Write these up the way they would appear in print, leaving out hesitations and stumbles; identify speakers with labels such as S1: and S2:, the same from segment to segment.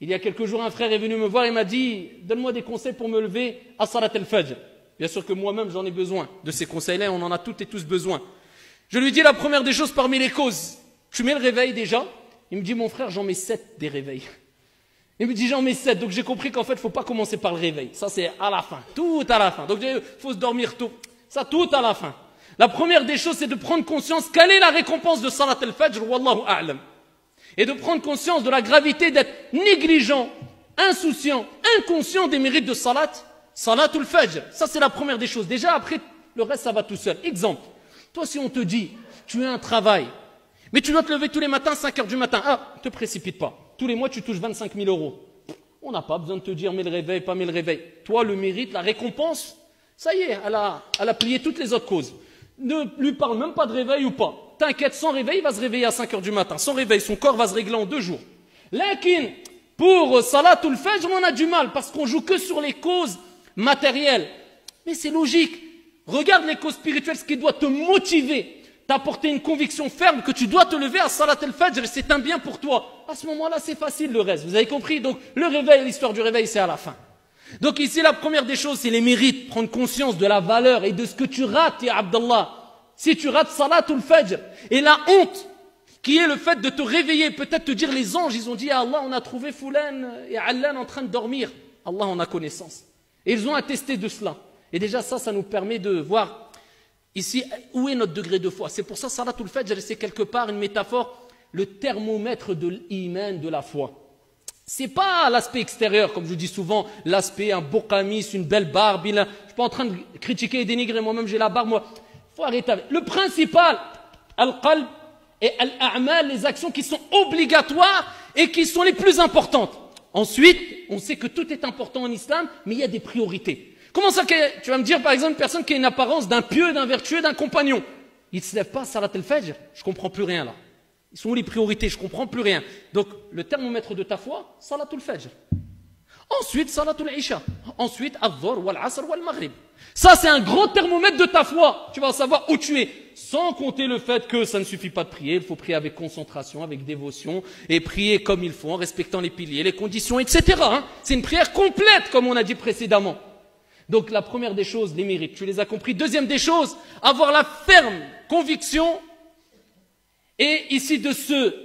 S1: Il y a quelques jours, un frère est venu me voir et m'a dit « Donne-moi des conseils pour me lever à Salat al-Fajr ». Bien sûr que moi-même, j'en ai besoin de ces conseils-là, on en a toutes et tous besoin. Je lui dis la première des choses parmi les causes. Tu mets le réveil déjà? Il me dit « Mon frère, j'en mets 7 des réveils ». Il me dit j'en mets 7, donc j'ai compris qu'en fait, il ne faut pas commencer par le réveil. Ça, c'est à la fin, tout à la fin. Donc, il faut se dormir tôt. Ça, tout à la fin. La première des choses, c'est de prendre conscience quelle est la récompense de Salat al-Fajr, wallahu a'lam. Et de prendre conscience de la gravité d'être négligent, insouciant, inconscient des mérites de Salat al-Fajr. Ça, c'est la première des choses. Déjà, après, le reste, ça va tout seul. Exemple, toi, si on te dit, tu as un travail, mais tu dois te lever tous les matins, 5 heures du matin. Ah, ne te précipite pas. Tous les mois, tu touches 25 000 €. On n'a pas besoin de te dire, mets le réveil, pas mets le réveil. Toi, le mérite, la récompense, ça y est, elle a plié toutes les autres causes. Ne lui parle même pas de réveil ou pas. T'inquiète, sans réveil, il va se réveiller à 5 heures du matin. Sans réveil, son corps va se régler en 2 jours. Lakin, pour Salatul Fajr, on a du mal parce qu'on joue que sur les causes matérielles. Mais c'est logique. Regarde les causes spirituelles, ce qui doit te motiver, t'apporter une conviction ferme que tu dois te lever à Salat al-Fajr, c'est un bien pour toi. À ce moment-là, c'est facile le reste. Vous avez compris? Donc, le réveil, l'histoire du réveil, c'est à la fin. Donc ici, la première des choses, c'est les mérites, prendre conscience de la valeur et de ce que tu rates, ya Abdallah. Si tu rates Salatul Fajr, et la honte, qui est le fait de te réveiller, peut-être te dire les anges, ils ont dit, ah Allah, on a trouvé Foulan et Allan en train de dormir. Allah en a connaissance. Et ils ont attesté de cela. Et déjà ça nous permet de voir ici où est notre degré de foi. C'est pour ça, Salatul Fajr, c'est quelque part une métaphore, le thermomètre de l'iman, de la foi. C'est pas l'aspect extérieur, comme je vous dis souvent, l'aspect, un beau camis, une belle barbe. Je suis pas en train de critiquer et dénigrer, moi-même j'ai la barbe, moi. Faut arrêter avec. Le principal, al-qalb et al-a'mal, les actions qui sont obligatoires et qui sont les plus importantes. Ensuite, on sait que tout est important en islam, mais il y a des priorités. Comment ça, tu vas me dire par exemple une personne qui a une apparence d'un pieux, d'un vertueux, d'un compagnon. Il ne se lève pas, Salat al-Fajr, je comprends plus rien là. Ils sont où les priorités? Je ne comprends plus rien. Donc, le thermomètre de ta foi, Salatul Fajr. Ensuite, Salatul Isha. Ensuite, Al-Dhuhr, Wal-Asr, Wal-Maghrib. Ça, c'est un gros thermomètre de ta foi. Tu vas savoir où tu es. Sans compter le fait que ça ne suffit pas de prier. Il faut prier avec concentration, avec dévotion. Et prier comme il faut, en respectant les piliers, les conditions, etc. C'est une prière complète, comme on a dit précédemment. Donc, la première des choses, les mérites. Tu les as compris. Deuxième des choses, avoir la ferme conviction et ici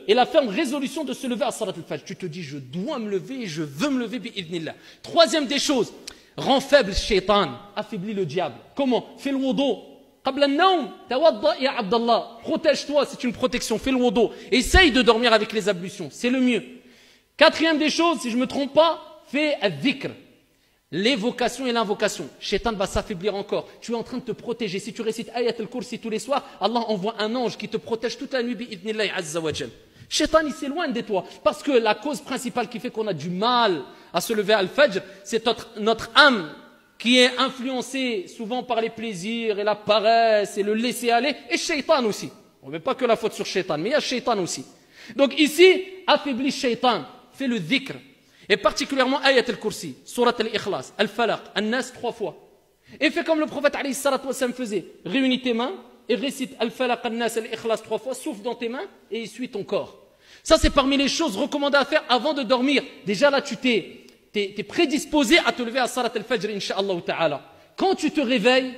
S1: et la ferme résolution de se lever à Salat al-Fajr. Tu te dis, je dois me lever et je veux me lever, bi'idhnillah. Troisième des choses, rend faible shaitan, affaiblit le diable. Comment? Fais le wudu. Qabla an-nawm, tawadda ya Abdallah. Protège-toi, c'est une protection. Fais le wudu. Essaye de dormir avec les ablutions, c'est le mieux. Quatrième des choses, si je ne me trompe pas, fais al-dhikr. L'évocation et l'invocation. Shaitan va s'affaiblir encore. Tu es en train de te protéger. Si tu récites Ayat al-Kursi tous les soirs, Allah envoie un ange qui te protège toute la nuit, bi'idhnillahi azza wa jal. Shaitan, il s'éloigne de toi. Parce que la cause principale qui fait qu'on a du mal à se lever à al-Fajr, c'est notre âme qui est influencée souvent par les plaisirs et la paresse et le laisser aller. Et Shaitan aussi. On ne met pas que la faute sur Shaitan, mais il y a Shaitan aussi. Donc ici, affaiblis Shaitan. Fais le dhikr. Et particulièrement Ayat al-Kursi, Surat al-Ikhlas, al-Falaq, al-Nas 3 fois. Et fais comme le prophète alayhi salatu wa sallam faisait. Réunis tes mains et récite al-Falaq, al-Nas, al-Ikhlas 3 fois, souffle dans tes mains et essuie ton corps. Ça, c'est parmi les choses recommandées à faire avant de dormir. Déjà là, tu t'es prédisposé à te lever à Salat al-Fajr, incha'Allah ta'ala. Quand tu te réveilles,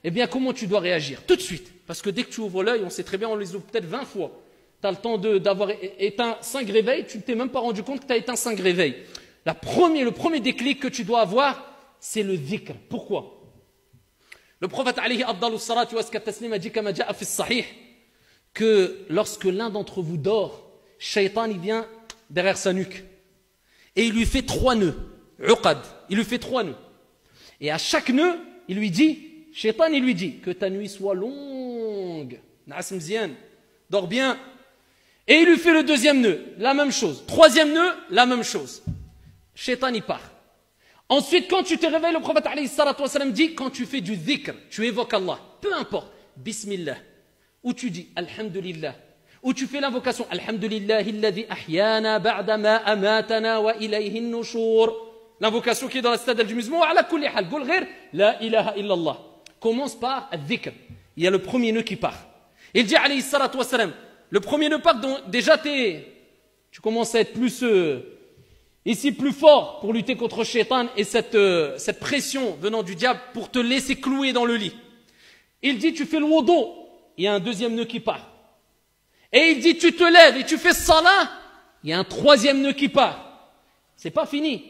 S1: eh bien, comment tu dois réagir? Tout de suite. Parce que dès que tu ouvres l'œil, on sait très bien, on les ouvre peut-être 20 fois. Tu as le temps d'avoir éteint 5 réveils, tu ne t'es même pas rendu compte que tu as éteint 5 réveils. Le premier déclic que tu dois avoir, c'est le dhikr. Pourquoi? Le prophète alayhi afdalu salatu wa taslim a dit kama ja'a fi sahih que lorsque l'un d'entre vous dort, Shaitan il vient derrière sa nuque et il lui fait 3 nœuds. Uqad, il lui fait 3 nœuds. Et à chaque nœud, il lui dit, Shaitan il lui dit que ta nuit soit longue. Na'as mzian, dors bien. Et il lui fait le 2e nœud, la même chose. 3e nœud, la même chose. Shaitan y part. Ensuite, quand tu te réveilles, le prophète alayhi salatu wa sallam dit, quand tu fais du dhikr, tu évoques Allah, peu importe, Bismillah, ou tu dis Alhamdulillah, ou tu fais l'invocation Alhamdulillahi alladhi ahyana ba'da ma amatana wa ilayhi an-nushur. L'invocation qui est dans la citadelle du musulman, ala kulli hal, bulghir, la ilaha illallah. Commence par al-dhikr. Il y a le premier nœud qui part. Il dit alayhi salatu wa sallam, le premier nœud part, donc déjà tu commences à être plus ici plus fort pour lutter contre Shaitan et cette pression venant du diable pour te laisser clouer dans le lit. Il dit tu fais le wudu, il y a un deuxième nœud qui part. Et il dit tu te lèves et tu fais salat, il y a un troisième nœud qui part. C'est pas fini.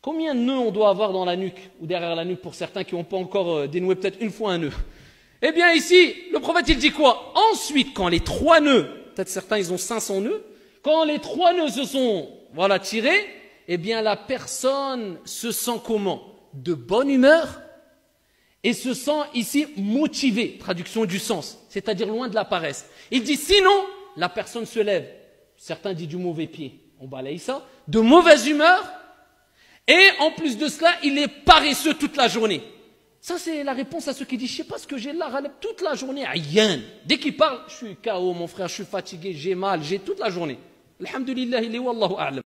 S1: Combien de nœuds on doit avoir dans la nuque ou derrière la nuque pour certains qui n'ont pas encore dénoué peut-être une fois un nœud? Eh bien ici, le prophète il dit quoi? Ensuite, quand les 3 nœuds, peut-être certains ils ont 500 nœuds, quand les 3 nœuds se sont tirés, eh bien la personne se sent comment? De bonne humeur et se sent ici motivée, traduction du sens, c'est-à-dire loin de la paresse. Il dit sinon, la personne se lève, certains disent du mauvais pied, on balaye ça, de mauvaise humeur, et en plus de cela, il est paresseux toute la journée. Ça, c'est la réponse à ceux qui disent, je ne sais pas ce que j'ai là, toute la journée, rien. Dès qu'il parle, je suis KO, mon frère, je suis fatigué, j'ai mal, j'ai toute la journée. Alhamdulillah, il est wallahu a'lam.